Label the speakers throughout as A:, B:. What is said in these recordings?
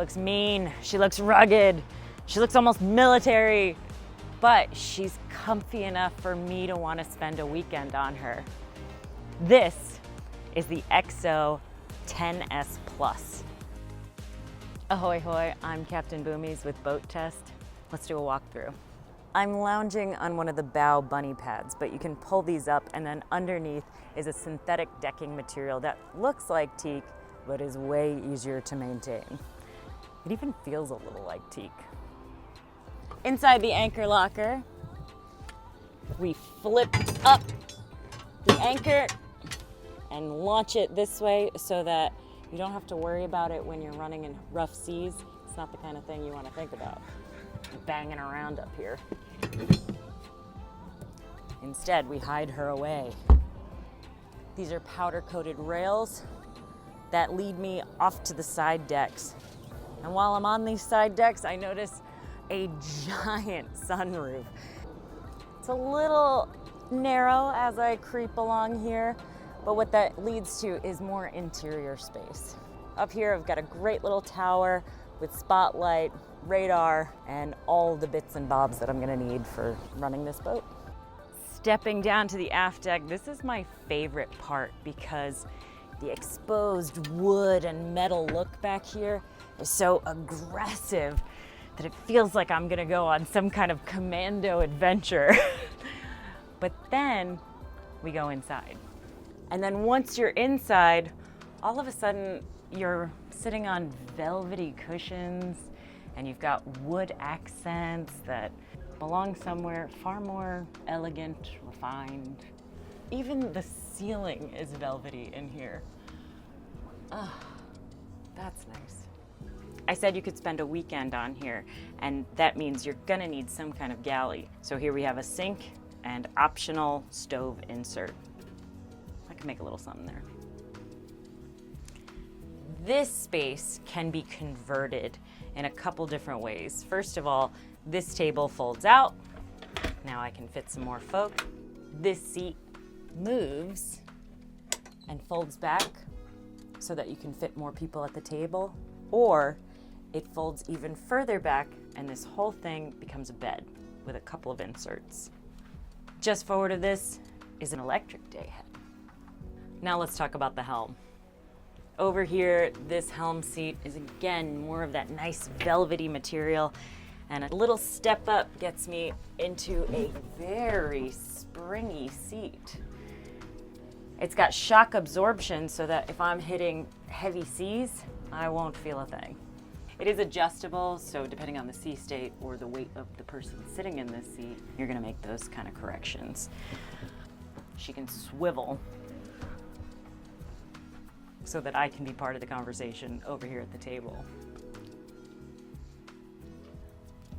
A: looks mean, she looks rugged, she looks almost military, but she's comfy enough for me to want to spend a weekend on her. This is the EXPLR 10S Plus. Ahoy hoy, I'm Captain Boomies with Boat Test. Let's do a walkthrough. I'm lounging on one of the bow bunny pads, but you can pull these up, and then underneath is a synthetic decking material that looks like teak, but is way easier to maintain. It even feels a little like teak. Inside the anchor locker, we flip up the anchor and launch it this way so that you don't have to worry about it when you're running in rough seas. It's not the kind of thing you want to think about, banging around up here. Instead, we hide her away. These are powder-coated rails that lead me off to the side decks. And while I'm on these side decks, I notice a giant sunroof. It's a little narrow as I creep along here, but what that leads to is more interior space. Up here, I've got a great little tower with spotlight, radar, and all the bits and bobs that I'm gonna need for running this boat. Stepping down to the aft deck, this is my favorite part because the exposed wood and metal look back here is so aggressive that it feels like I'm gonna go on some kind of commando adventure. But then we go inside. And then once you're inside, all of a sudden you're sitting on velvety cushions and you've got wood accents that belong somewhere far more elegant, refined. Even the ceiling is velvety in here. Ah, that's nice. I said you could spend a weekend on here, and that means you're gonna need some kind of galley. So here we have a sink and optional stove insert. I can make a little something there. This space can be converted in a couple different ways. First of all, this table folds out. Now I can fit some more folk. This seat moves and folds back so that you can fit more people at the table, or it folds even further back and this whole thing becomes a bed with a couple of inserts. Just forward of this is an electric day head. Now let's talk about the helm. Over here, this helm seat is again more of that nice velvety material, and a little step up gets me into a very springy seat. It's got shock absorption so that if I'm hitting heavy seas, I won't feel a thing. It is adjustable, so depending on the sea state or the weight of the person sitting in this seat, you're gonna make those kind of corrections. She can swivel so that I can be part of the conversation over here at the table.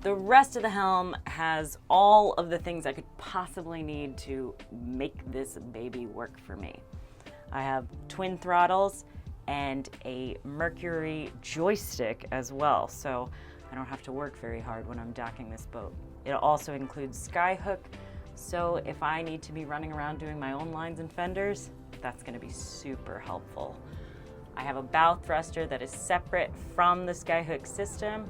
A: The rest of the helm has all of the things I could possibly need to make this baby work for me. I have twin throttles and a Mercury joystick as well, so I don't have to work very hard when I'm docking this boat. It also includes skyhook, so if I need to be running around doing my own lines and fenders, that's gonna be super helpful. I have a bow thruster that is separate from the skyhook system,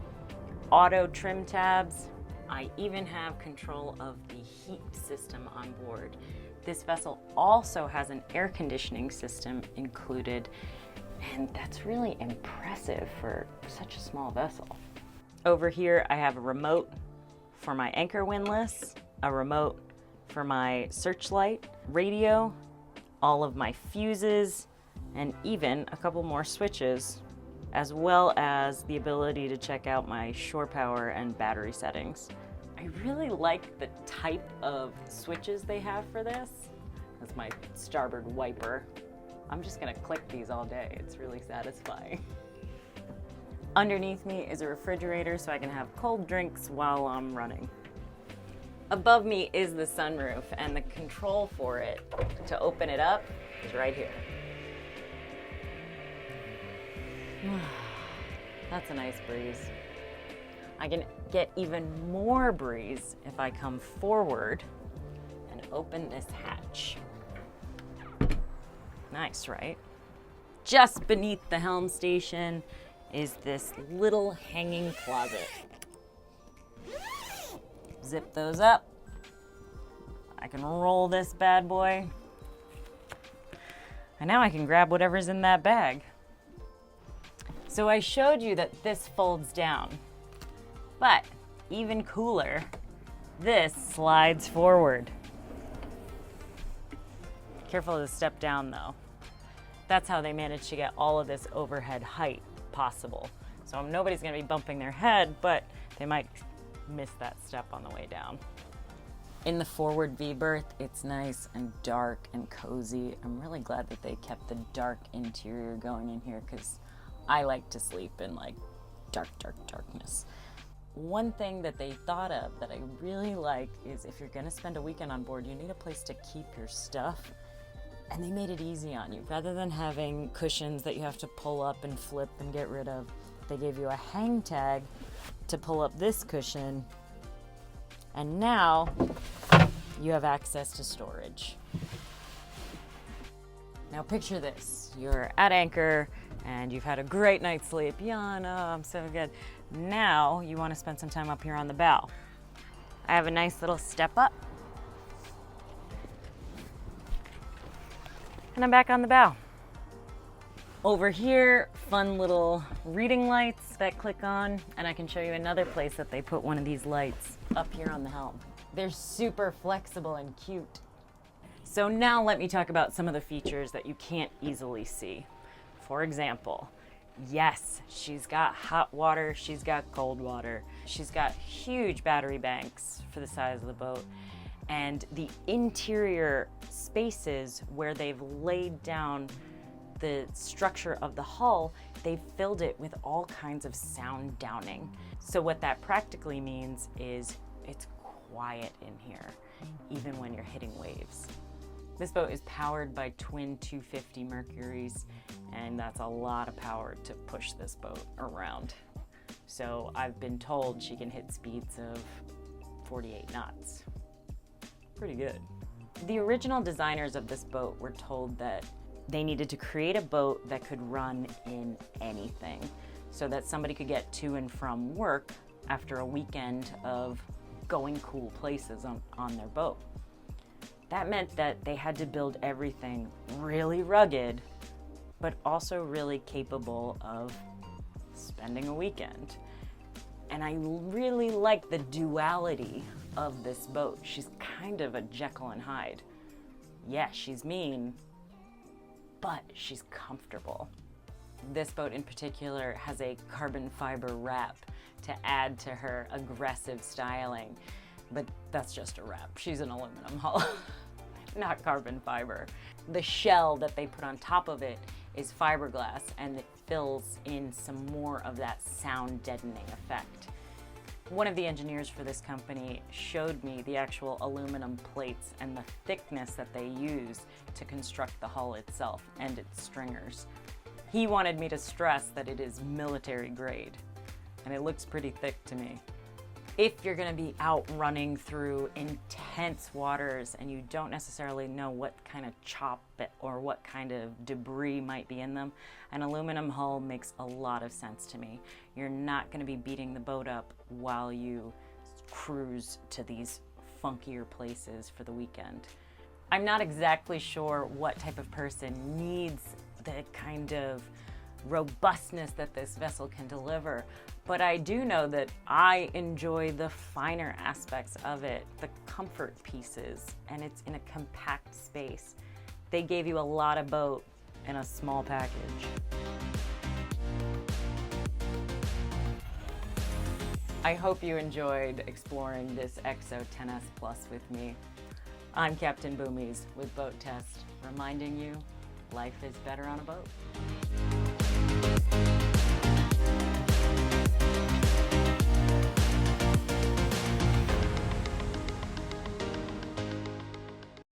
A: auto trim tabs. I even have control of the heat system on board. This vessel also has an air conditioning system included, and that's really impressive for such a small vessel. Over here, I have a remote for my anchor windlass, a remote for my searchlight, radio, all of my fuses, and even a couple more switches, as well as the ability to check out my shore power and battery settings. I really like the type of switches they have for this. That's my starboard wiper. I'm just gonna click these all day. It's really satisfying. Underneath me is a refrigerator so I can have cold drinks while I'm running. Above me is the sunroof, and the control for it to open it up is right here. That's a nice breeze. I can get even more breeze if I come forward and open this hatch. Nice, right? Just beneath the helm station is this little hanging closet. Zip those up. I can roll this bad boy. And now I can grab whatever's in that bag. So I showed you that this folds down, but even cooler, this slides forward. Careful to step down though. That's how they managed to get all of this overhead height possible. So nobody's gonna be bumping their head, but they might miss that step on the way down. In the forward V berth, it's nice and dark and cozy. I'm really glad that they kept the dark interior going in here because I like to sleep in like darkness. One thing that they thought of that I really like is if you're gonna spend a weekend on board, you need a place to keep your stuff. And they made it easy on you. Rather than having cushions that you have to pull up and flip and get rid of, they gave you a hang tag to pull up this cushion. And now you have access to storage. Now picture this, you're at anchor and you've had a great night's sleep. Yawn, oh, I'm so good. Now you want to spend some time up here on the bow. I have a nice little step up. And I'm back on the bow. Over here, fun little reading lights that click on, and I can show you another place that they put one of these lights up here on the helm. They're super flexible and cute. So now let me talk about some of the features that you can't easily see. For example, yes, she's got hot water, she's got cold water, she's got huge battery banks for the size of the boat, and the interior spaces where they've laid down the structure of the hull, they've filled it with all kinds of sound downing. So what that practically means is it's quiet in here, even when you're hitting waves. This boat is powered by twin 250 Mercuries, and that's a lot of power to push this boat around. So I've been told she can hit speeds of 48 knots. Pretty good. The original designers of this boat were told that they needed to create a boat that could run in anything so that somebody could get to and from work after a weekend of going cool places on their boat. That meant that they had to build everything really rugged, but also really capable of spending a weekend. And I really like the duality of this boat. She's kind of a Jekyll and Hyde. Yeah, she's mean, but she's comfortable. This boat in particular has a carbon fiber wrap to add to her aggressive styling, but that's just a wrap. She's an aluminum hull, not carbon fiber. The shell that they put on top of it is fiberglass, and it fills in some more of that sound deadening effect. One of the engineers for this company showed me the actual aluminum plates and the thickness that they use to construct the hull itself and its stringers. He wanted me to stress that it is military grade, and it looks pretty thick to me. If you're gonna be out running through intense waters and you don't necessarily know what kind of chop or what kind of debris might be in them, an aluminum hull makes a lot of sense to me. You're not gonna be beating the boat up while you cruise to these funkier places for the weekend. I'm not exactly sure what type of person needs the kind of robustness that this vessel can deliver, but I do know that I enjoy the finer aspects of it, the comfort pieces, and it's in a compact space. They gave you a lot of boat in a small package. I hope you enjoyed exploring this EXO 10S Plus with me. I'm Captain Boomies with Boat Test, reminding you life is better on a boat.